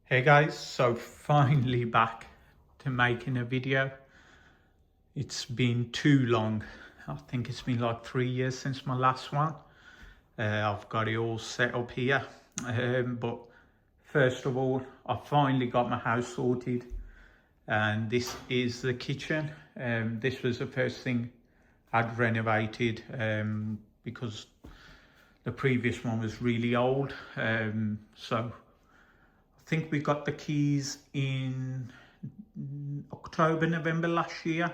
Hey guys, so finally back to making a video. It's been too long. I think it's been like 3 years since my last one. I've got it all set up here. But first of all, I finally got my house sorted, and this is the kitchen. This was the first thing I'd renovated because the previous one was really old. So I think we got the keys in October, November last year,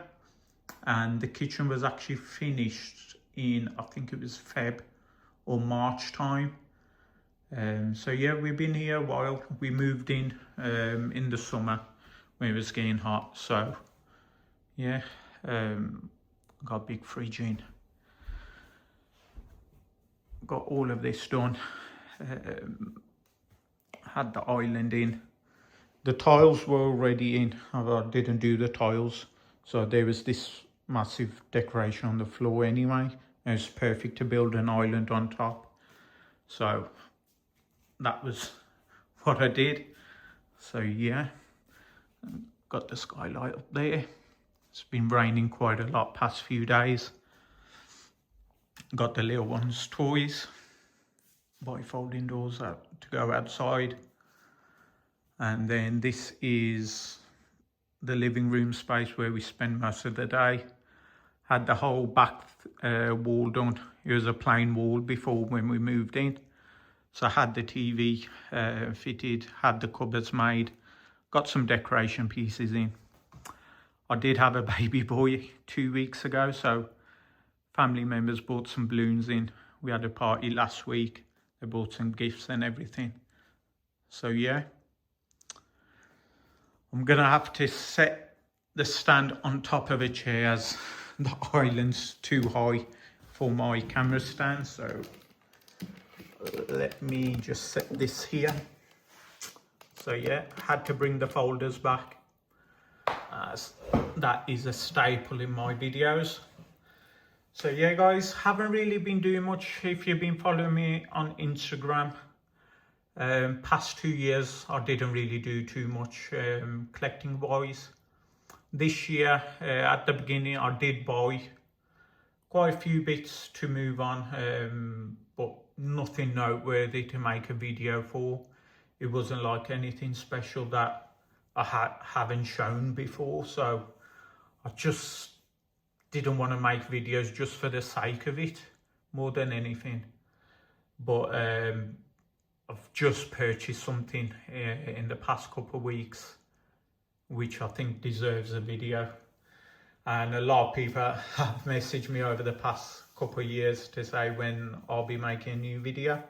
and the kitchen was actually finished in, I think it was Feb or March time. So yeah, we've been here a while. We moved in the summer when it was getting hot. So yeah, got a big fridge in. Got all of this done. Had the island in. The tiles were already in. I didn't do the tiles, so there was this massive decoration on the floor anyway. It was perfect to build an island on top. So that was what I did. So yeah, got the skylight up there. It's been raining quite a lot past few days. Got the little ones' toys, bifolding doors out to go outside. And then this is the living room space where we spend most of the day. Had the whole back wall done. It was a plain wall before when we moved in. So I had the TV fitted, had the cupboards made, got some decoration pieces in. I did have a baby boy 2 weeks ago, so family members brought some balloons in. We had a party last week. They brought some gifts and everything. So yeah. I'm gonna have to set the stand on top of a chair as the island's too high for my camera stand. So let me just set this here. So yeah, had to bring the folders back as that is a staple in my videos. So yeah guys, haven't really been doing much. If you've been following me on Instagram, past 2 years I didn't really do too much collecting wise. This year at the beginning I did buy quite a few bits to move on, but nothing noteworthy to make a video for. It wasn't like anything special that I haven't shown before, so I just didn't want to make videos just for the sake of it more than anything. But I've just purchased something in the past couple of weeks which I think deserves a video, and a lot of people have messaged me over the past couple of years to say when I'll be making a new video.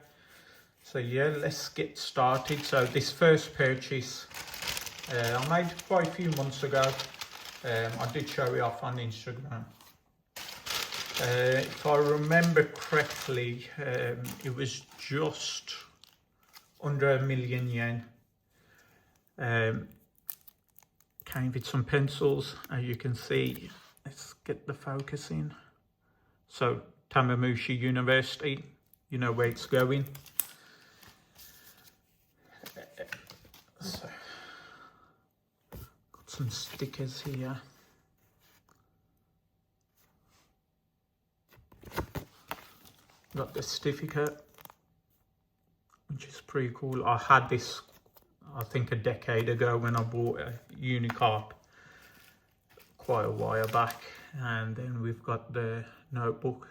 So yeah, let's get started. So this first purchase I made quite a few months ago. I did show it off on Instagram. If I remember correctly, it was just under £1,000,000 yen. Came with some pencils, as you can see. Let's get the focus in. So Tamamushi University, you know where it's going. So, got some stickers here. Got the certificate, which is pretty cool. I had this, I think, a decade ago when I bought a Unicarp quite a while back. And then we've got the notebook,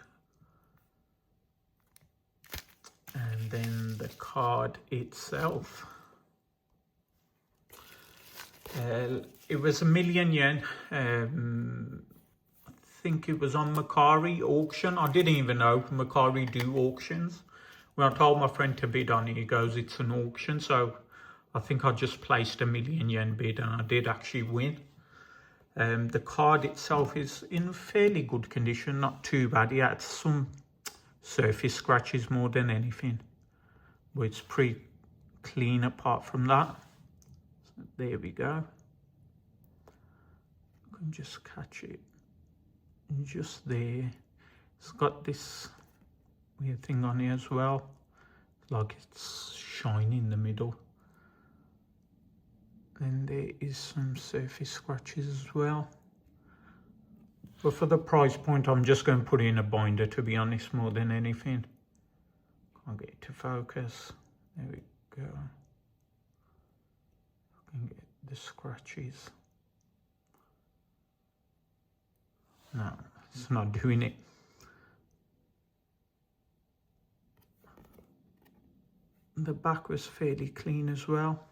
and then the card itself. It was £1,000,000 yen. I think it was on Mercari auction. I didn't even know Mercari do auctions. When I told my friend to bid on it, he goes, it's an auction. So I think I just placed £1,000,000 bid, and I did actually win. The card itself is in fairly good condition, not too bad. It had some surface scratches more than anything, but it's pretty clean apart from that. So there we go. I can just catch it just there. It's got this weird thing on here as well, like it's shiny in the middle. Then there is some surface scratches as well. But for the price point, I'm just going to put it in a binder, to be honest, more than anything. Can't get it to focus. There we go. I can get the scratches. No, it's not doing it. The back was fairly clean as well.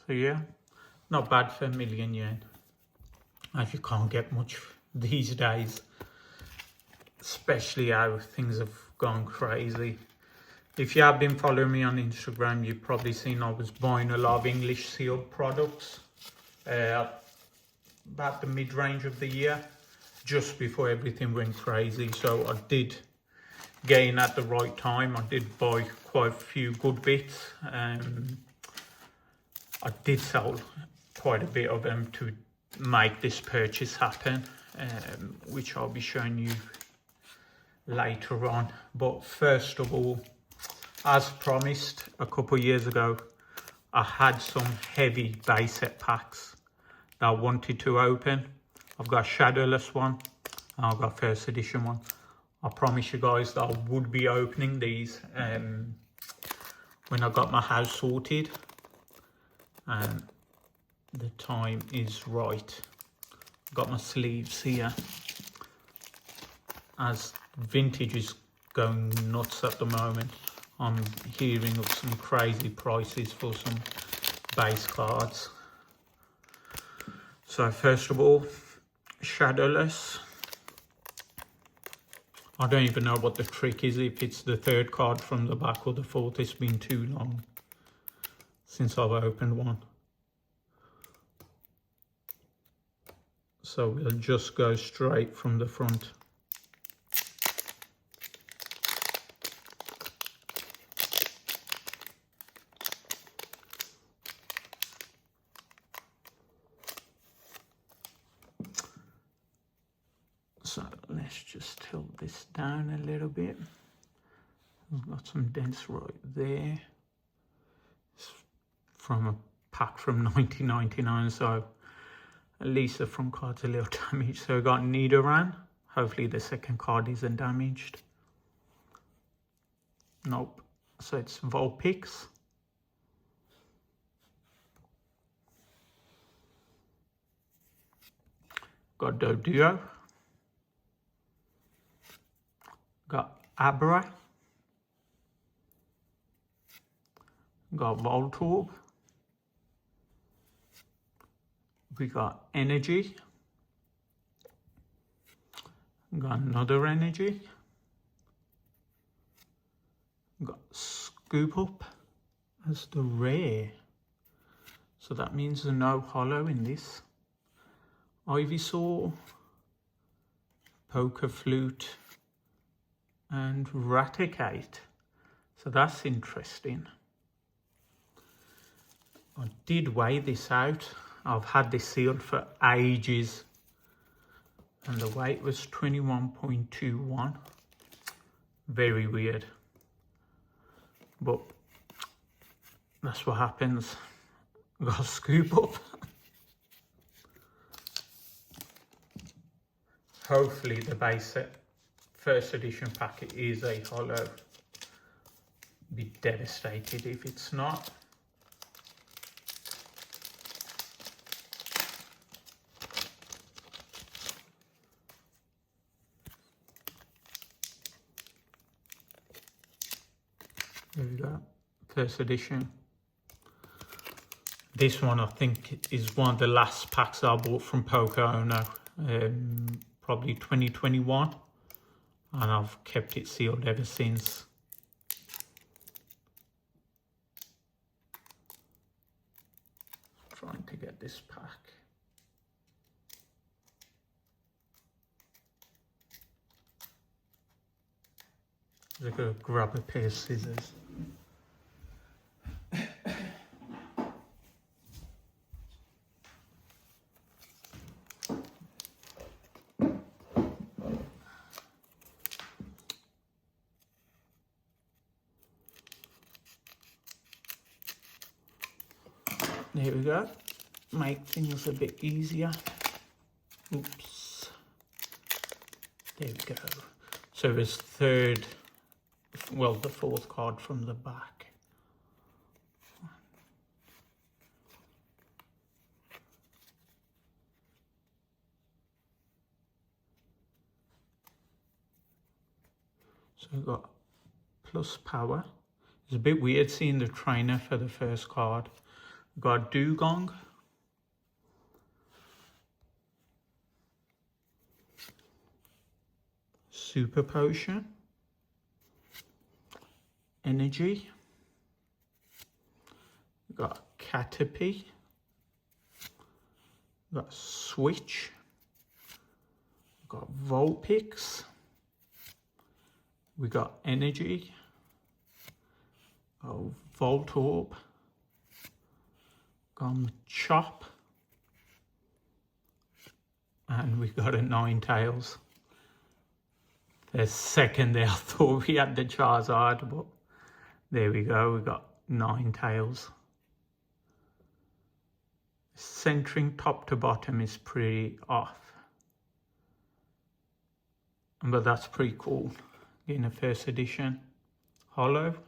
So yeah, not bad for £1,000,000 yen. As you can't get much these days, especially how things have gone crazy. If you have been following me on Instagram, you've probably seen I was buying a lot of English sealed products about the mid-range of the year, just before everything went crazy. So I did get in at the right time. I did buy quite a few good bits. I did sell quite a bit of them to make this purchase happen, which I'll be showing you later on. But first of all, as promised a couple of years ago, I had some heavy base set packs that I wanted to open. I've got a shadowless one and I've got a first edition one. I promise you guys that I would be opening these when I got my house sorted and the time is right. Got my sleeves here, as vintage is going nuts at the moment. I'm hearing of some crazy prices for some base cards. So first of all, shadowless. I don't even know what the trick is, if it's the third card from the back or the fourth. It's been too long since I've opened one. So we'll just go straight from the front. So let's just tilt this down a little bit. I've got some dents right there. It's from a pack from 1999, so at least the front card's a little damaged. So we got Nidoran. Hopefully the second card isn't damaged. Nope. So it's Vulpix. Got Doduo. Got Abra. Got Voltorb. We got Energy. Got another Energy. Got Scoop Up as the rare. So that means there's no holo in this. Ivysaur, Poker Flute, and Raticate. So that's interesting. I did weigh this out. I've had this sealed for ages and the weight was 21.21. Very weird, but that's what happens. Got a scoop up. Hopefully the base set first edition packet is a holo. Be devastated if it's not. There we go, first edition. This one I think is one of the last packs I bought from Pokeowner, probably 2021, and I've kept it sealed ever since. Trying to get this pack. I'm gonna grab a pair of scissors. There we go. Make things a bit easier. Oops. There we go. So there's the fourth card from the back. So we've got plus power. It's a bit weird seeing the trainer for the first card. We've got Dugong. Super Potion. Energy. We've got Caterpie. We've got Switch. We've got Vulpix. We got Energy. Oh, Voltorb. Chop. And we got a Ninetales. The second there, I thought we had the Charizard, but there we go, we got Ninetales. Centering top to bottom is pretty off, but that's pretty cool. Getting a first edition holo. For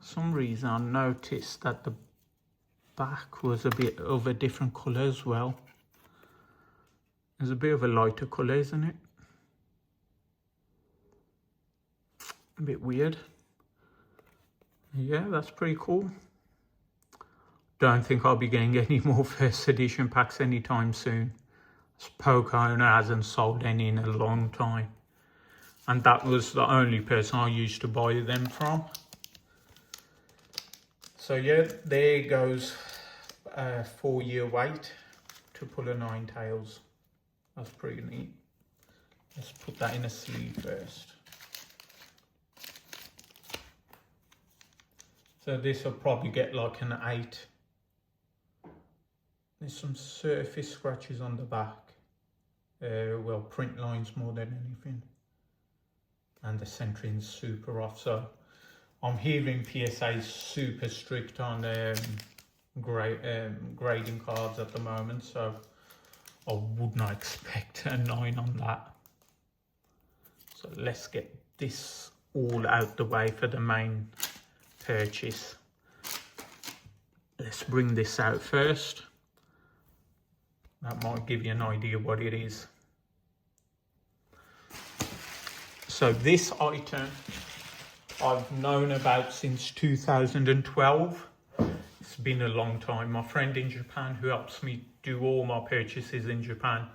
some reason I noticed that the back was a bit of a different colour as well. It's a bit of a lighter colour, isn't it? A bit weird. Yeah, that's pretty cool. Don't think I'll be getting any more first edition packs anytime soon. Pokemon hasn't sold any in a long time. And that was the only person I used to buy them from. So yeah, there goes a 4-year wait to pull a Ninetales. That's pretty neat. Let's put that in a sleeve first. So this will probably get like an 8. There's some surface scratches on the back. Well, print lines more than anything. And the centering's super off. So I'm hearing PSA is super strict on grading cards at the moment. So I would not expect a 9 on that. So let's get this all out the way for the main purchase. Let's bring this out first. That might give you an idea what it is. So this item I've known about since 2012. It's been a long time. My friend in Japan who helps me do all my purchases in Japan,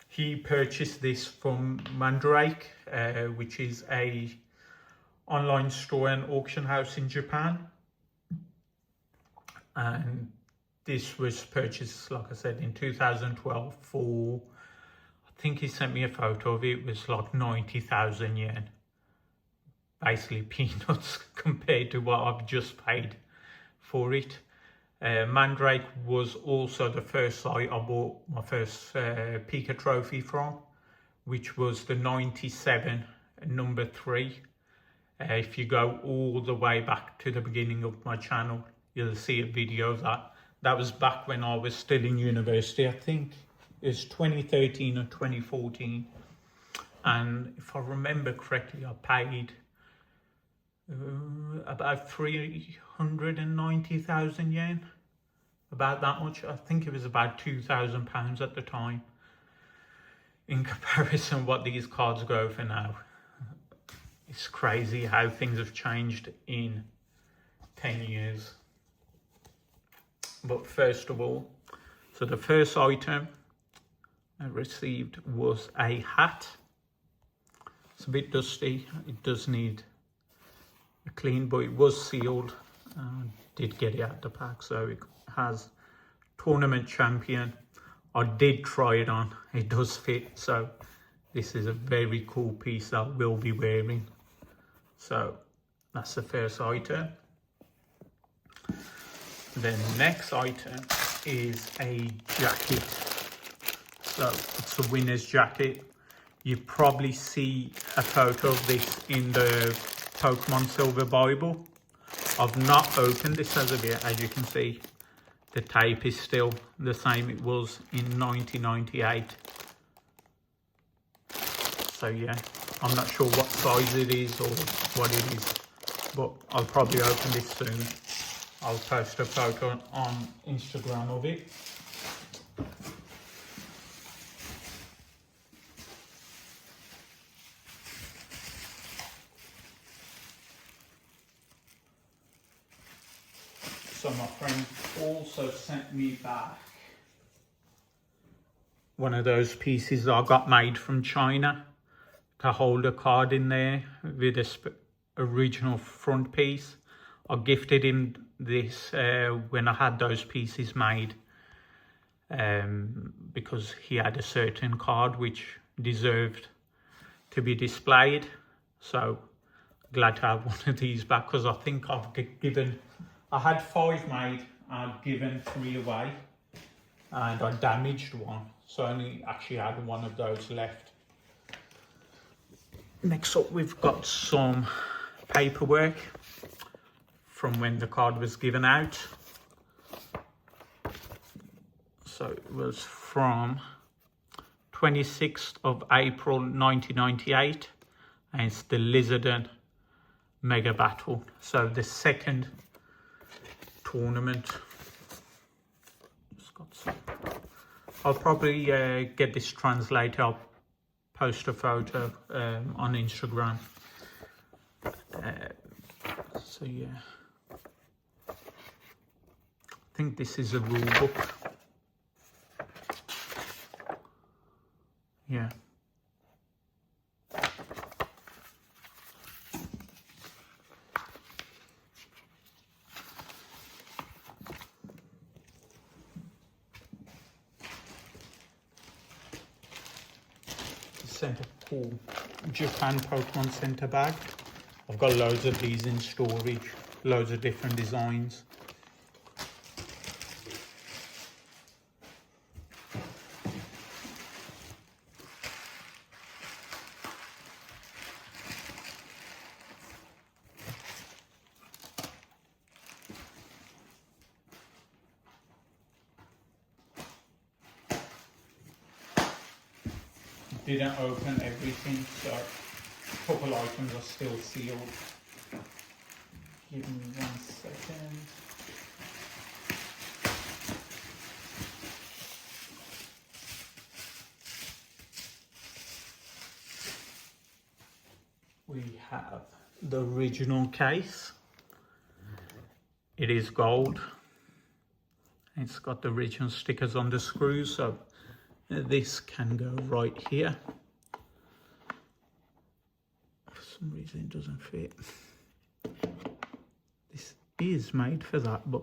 he purchased this from Mandrake, which is a online store and auction house in Japan. And this was purchased, like I said, in 2012 for, I think he sent me a photo of it, it was like 90,000 yen. Basically peanuts compared to what I've just paid for it. Mandrake was also the first site I bought my first Pika trophy from, which was the 97 number 3. If you go all the way back to the beginning of my channel, you'll see a video of that. That was back when I was still in university. I think it was 2013 or 2014. And if I remember correctly, I paid about 390,000 yen. About that much. I think it was about £2,000 at the time. In comparison what these cards go for now. It's crazy how things have changed in 10 years. But first of all, so the first item I received was a hat. It's a bit dusty. It does need a clean, but it was sealed. Did get it out the pack, so it has Tournament Champion. I did try it on. It does fit, so this is a very cool piece that I will be wearing. So that's the first item. The next item is a jacket. So it's a winner's jacket. You probably see a photo of this in the Pokemon Silver Bible. I've not opened this as of yet. As you can see, the tape is still the same it was in 1998. So yeah, I'm not sure what size it is or what it is, but I'll probably open this soon. I'll post a photo on Instagram of it. So my friend also sent me back one of those pieces that I got made from China to hold a card in there with a original front piece. I gifted him this when I had those pieces made because he had a certain card which deserved to be displayed. So glad to have one of these back, because I think I had 5 made, I'd given 3 away and I damaged one, so I only actually had one of those left. Next up, we've got some paperwork from when the card was given out. So it was from 26th of April 1998, and it's the Lizardon Mega Battle. So the second tournament. Just got some. I'll probably get this translated. I'll post a photo on Instagram. So yeah, I think this is a rule book. Yeah. Sent a cool Japan Pokemon Center bag. I've got loads of these in storage, loads of different designs. Didn't open everything, so a couple items are still sealed. Give me 1 second. We have the original case. It is gold. It's got the original stickers on the screws, so this can go right here. For some reason it doesn't fit. This is made for that, but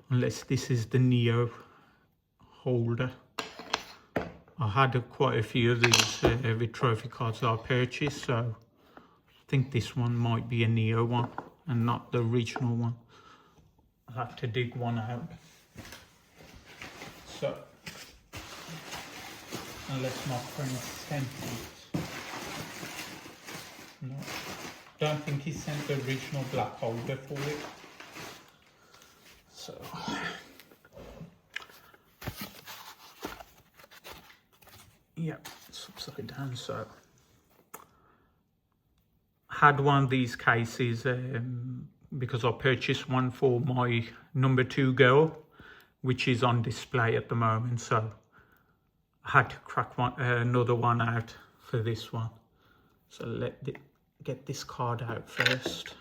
unless this is the Neo holder. I had quite a few of these with trophy cards that I purchased, so I think this one might be a Neo one and not the original one. I'll have to dig one out. So unless my friend sent it. No, don't think he sent the original black holder for it. So yeah, it's upside down. So I had one of these cases because I purchased one for my number 2 girl, which is on display at the moment. So I had to crack another one out for this one. So get this card out first.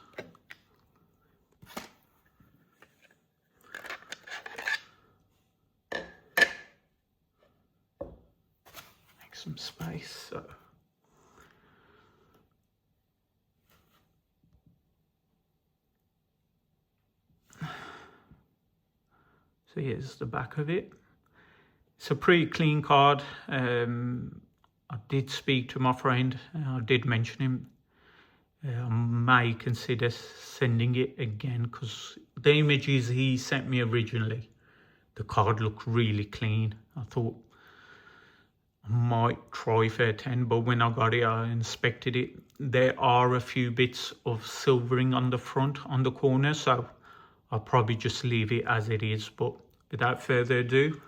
Make some space. So here's the back of it. It's a pretty clean card. I did speak to my friend. I did mention him. I may consider sending it again because the images he sent me originally, the card looked really clean. I thought I might try for 10, but when I got it, I inspected it. There are a few bits of silvering on the front, on the corner, so I'll probably just leave it as it is. But without further ado,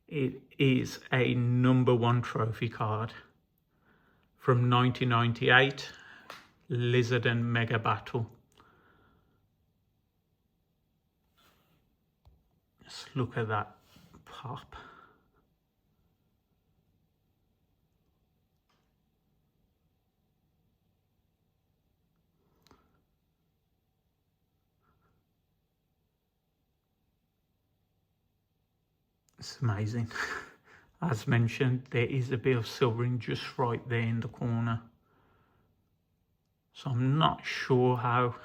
it is a #1 trophy card from 1998, Lizard and Mega Battle. Just look at that pop. It's amazing. As mentioned, there is a bit of silvering just right there in the corner. So I'm not sure how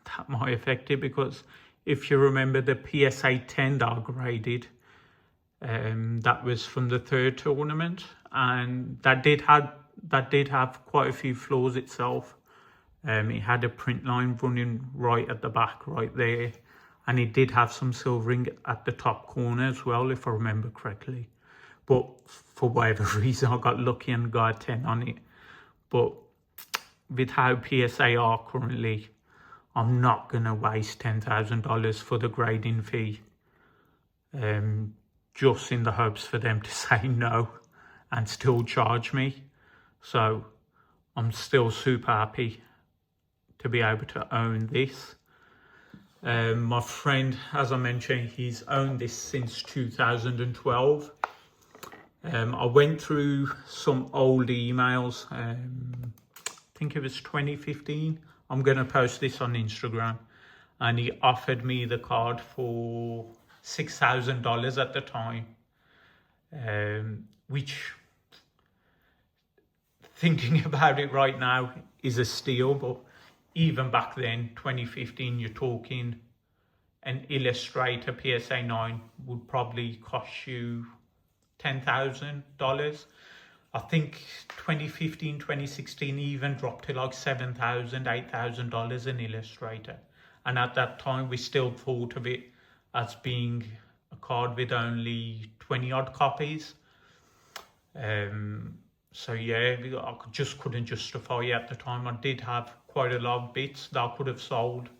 that might affect it, because if you remember the PSA 10 that I graded, that was from the third tournament, and that did have quite a few flaws itself. It had a print line running right at the back, right there, and it did have some silvering at the top corner as well, if I remember correctly. But for whatever reason, I got lucky and got a 10 on it. But with how PSA are currently, I'm not going to waste $10,000 for the grading fee, just in the hopes for them to say no and still charge me. So I'm still super happy to be able to own this. My friend, as I mentioned, he's owned this since 2012. I went through some old emails. I think it was 2015. I'm going to post this on Instagram. And he offered me the card for $6,000 at the time. Which, thinking about it right now, is a steal. But even back then, 2015, you're talking an Illustrator PSA 9 would probably cost you $10,000. I think 2015, 2016 even dropped to like $7,000, $8,000 an Illustrator. And at that time, we still thought of it as being a card with only 20 odd copies. So yeah, I just couldn't justify it at the time. I did have quite a lot of bits that I could have sold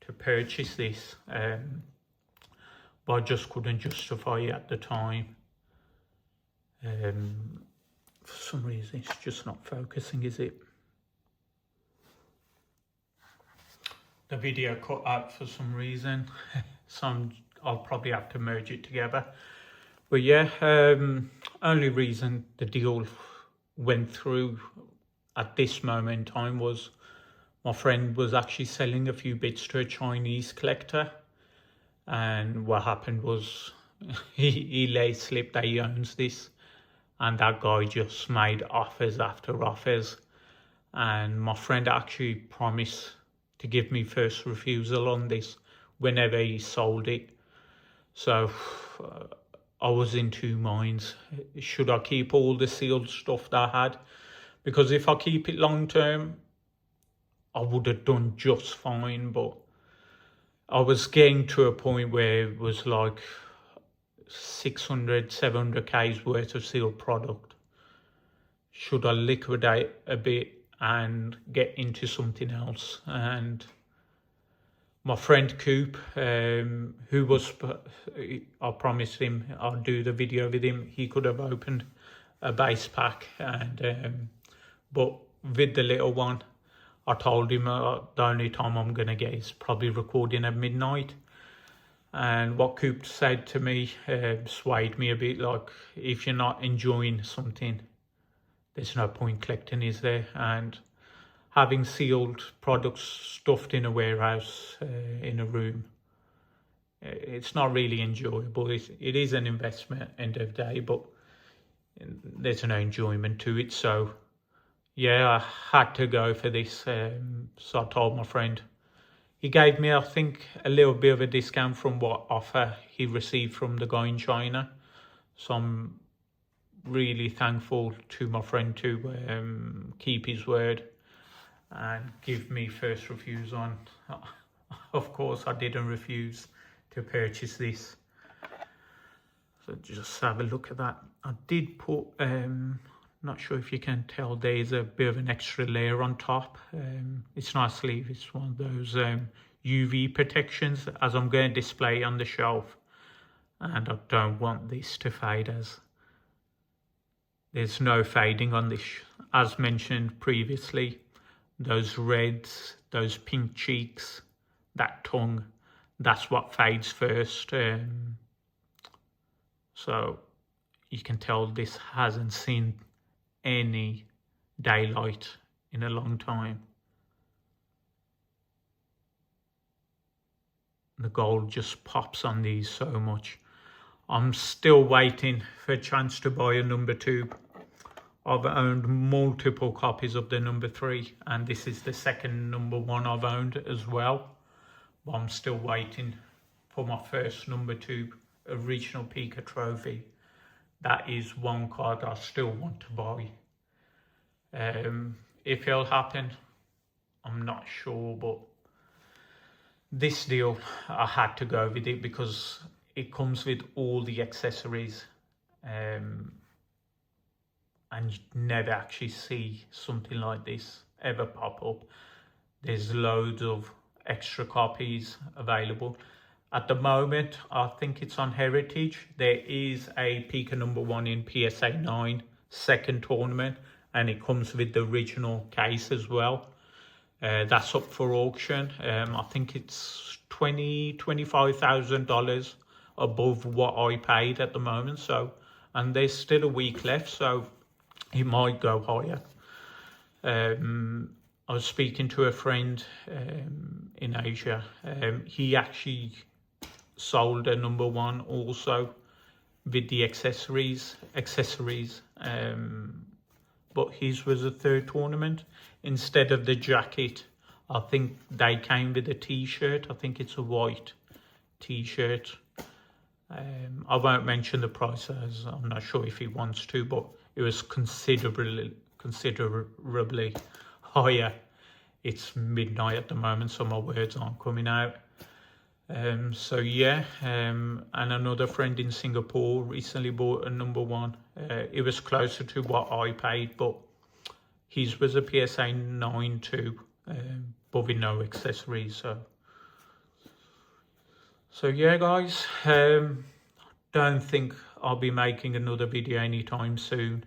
to purchase this, but I just couldn't justify it at the time. For some reason, it's just not focusing, is it? The video cut out for some reason, so I'll probably have to merge it together. But yeah, only reason the deal went through at this moment in time was my friend was actually selling a few bits to a Chinese collector, and what happened was he lay slip that he owns this, and that guy just made offers after offers, and my friend actually promised to give me first refusal on this whenever he sold it. So I was in two minds. Should I keep all the sealed stuff that I had? Because if I keep it long term, I would have done just fine, but I was getting to a point where it was like 600, 700K's worth of sealed product. Should I liquidate a bit and get into something else? And my friend Coop, who was, I promised him I'll do the video with him. He could have opened a base pack, and but with the little one, I told him the only time I'm going to get is probably recording at midnight. And what Coop said to me swayed me a bit. Like, if you're not enjoying something, there's no point collecting, is there? And having sealed products stuffed in a warehouse, in a room, it's not really enjoyable. It is an investment end of the day, but there's no enjoyment to it. So yeah, I had to go for this. So I told my friend. He gave me, I think, a little bit of a discount from what offer he received from the guy in China. So I'm really thankful to my friend to keep his word and give me first refuse on. Of course, I didn't refuse to purchase this. So just have a look at that. I did put, not sure if you can tell, there's a bit of an extra layer on top. It's not a sleeve, it's one of those UV protections, as I'm going to display on the shelf. And I don't want this to fade, as there's no fading on this. As mentioned previously, those reds, those pink cheeks, that tongue, that's what fades first. So you can tell this hasn't seen any daylight in a long time. The gold just pops on these so much. I'm still waiting for a chance to buy a number 2. I've owned multiple copies of the number 3, and this is the second number 1 I've owned as well. But I'm still waiting for my first number 2 original Pika trophy. That is one card I still want to buy. If it'll happen, I'm not sure, but this deal, I had to go with it because it comes with all the accessories, and you never actually see something like this ever pop up. There's loads of extra copies available. At the moment, I think it's on Heritage. There is a Pika number 1 in PSA 9 second tournament, and it comes with the original case as well. That's up for auction. I think it's $25,000 above what I paid at the moment. So, and there's still a week left, so it might go higher. I was speaking to a friend in Asia. He actually sold a number 1 also with the accessories, but his was a third tournament. Instead of the jacket, I think they came with a t-shirt. I think it's a white t-shirt. I won't mention the price, as I'm not sure if he wants to, but it was considerably higher. It's midnight at the moment, so my words aren't coming out. So yeah, and another friend in Singapore recently bought a number 1. It was closer to what I paid, but his was a PSA 9 too, but with no accessories. So yeah, guys, don't think I'll be making another video anytime soon.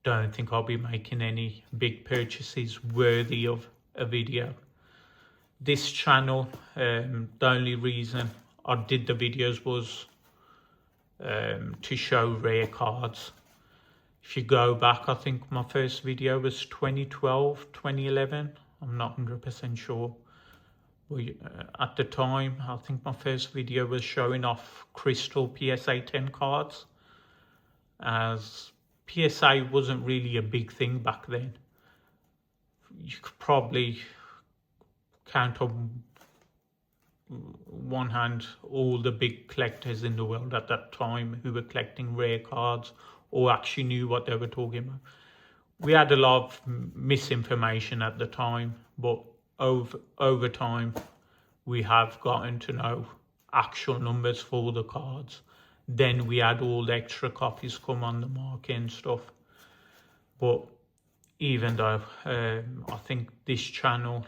Don't think I'll be making any big purchases worthy of a video. This channel, the only reason I did the videos was to show rare cards. If you go back, I think my first video was 2012, 2011. I'm not 100% sure. But at the time, I think my first video was showing off crystal PSA 10 cards, as PSA wasn't really a big thing back then. You could probably count on one hand all the big collectors in the world at that time who were collecting rare cards or actually knew what they were talking about. We had a lot of misinformation at the time, but over time we have gotten to know actual numbers for the cards. Then we had all the extra copies come on the market and stuff. But even though I think this channel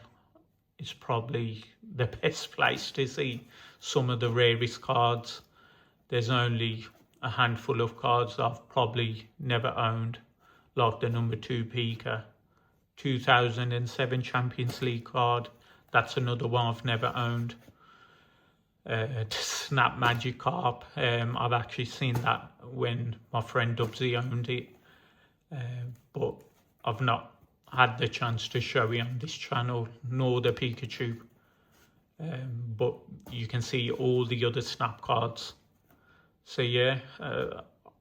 is probably the best place to see some of the rarest cards. There's only a handful of cards I've probably never owned, like the number 2 Pika, 2007 Champions League card. That's another one I've never owned. Snap Magic Carp. I've actually seen that when my friend Dubsy owned it, but I've not had the chance to show it on this channel, nor the Pikachu. But you can see all the other snap cards. So yeah,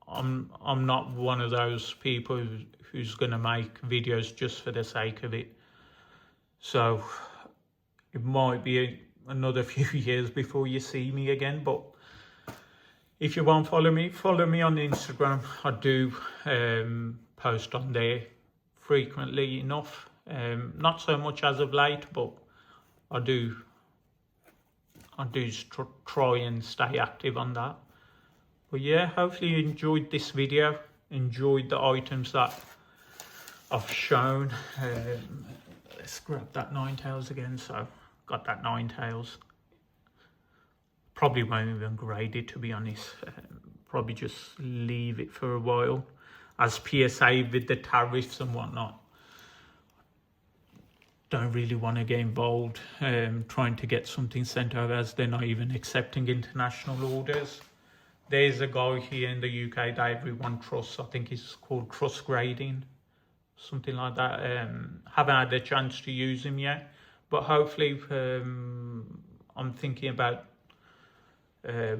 I'm not one of those people who's gonna make videos just for the sake of it. So it might be another few years before you see me again, but if you won't follow me on Instagram. I do post on there frequently enough, not so much as of late, but I do try and stay active on that. But yeah, hopefully you enjoyed this video, enjoyed the items that I've shown. Let's grab that nine tails again. So got that nine tails. Probably won't even grade it, to be honest. Probably just leave it for a while as PSA with the tariffs and whatnot. Don't really want to get involved trying to get something sent over, as they're not even accepting international orders. There's a guy here in the UK that everyone trusts. I think it's called Trust Grading, something like that. Haven't had the chance to use him yet, but hopefully I'm thinking about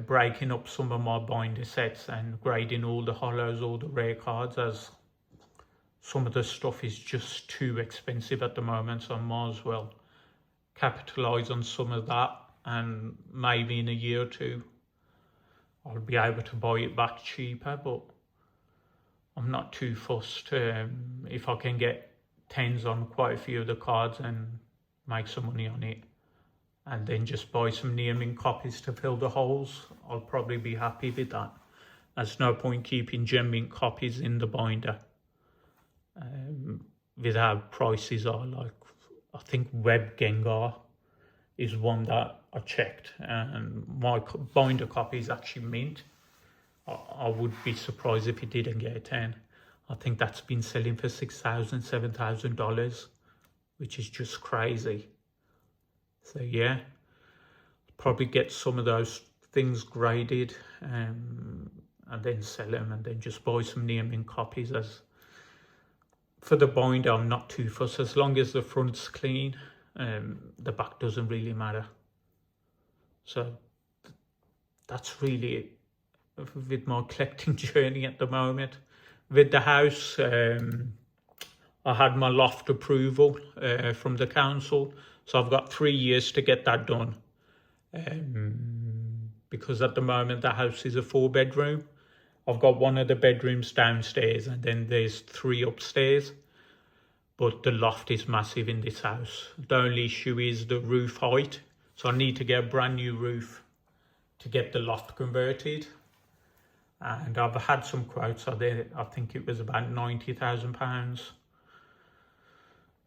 breaking up some of my binder sets and grading all the hollows, all the rare cards, as some of the stuff is just too expensive at the moment. So I might as well capitalize on some of that, and maybe in a year or two I'll be able to buy it back cheaper. But I'm not too fussed. If I can get tens on quite a few of the cards and make some money on it, and then just buy some near mint copies to fill the holes, I'll probably be happy with that. There's no point keeping gem mint copies in the binder with how prices are. Like, I think Web Gengar is one that I checked, and my binder copy is actually mint. I would be surprised if it didn't get a 10. I think that's been selling for $6,000, $7,000, which is just crazy. So yeah, probably get some of those things graded and then sell them, and then just buy some near mint copies. As for the binder, I'm not too fussed. As long as the front's clean, the back doesn't really matter. So that's really it with my collecting journey at the moment. With the house, I had my loft approval from the council, so I've got 3 years to get that done. Because at the moment the house is a 4-bedroom. I've got one of the bedrooms downstairs, and then there's 3 upstairs. But the loft is massive in this house. The only issue is the roof height. So I need to get a brand new roof to get the loft converted. And I've had some quotes. I think it was about £90,000.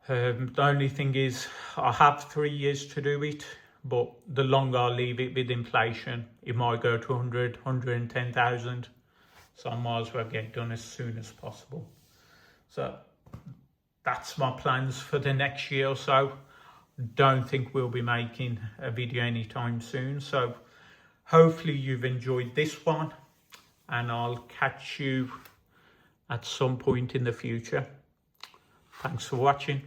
The only thing is, I have 3 years to do it, but the longer I leave it with inflation, it might go to 100, 110,000. So I might as well get it done as soon as possible. So that's my plans for the next year or so. Don't think we'll be making a video anytime soon. So hopefully you've enjoyed this one, and I'll catch you at some point in the future. Thanks for watching.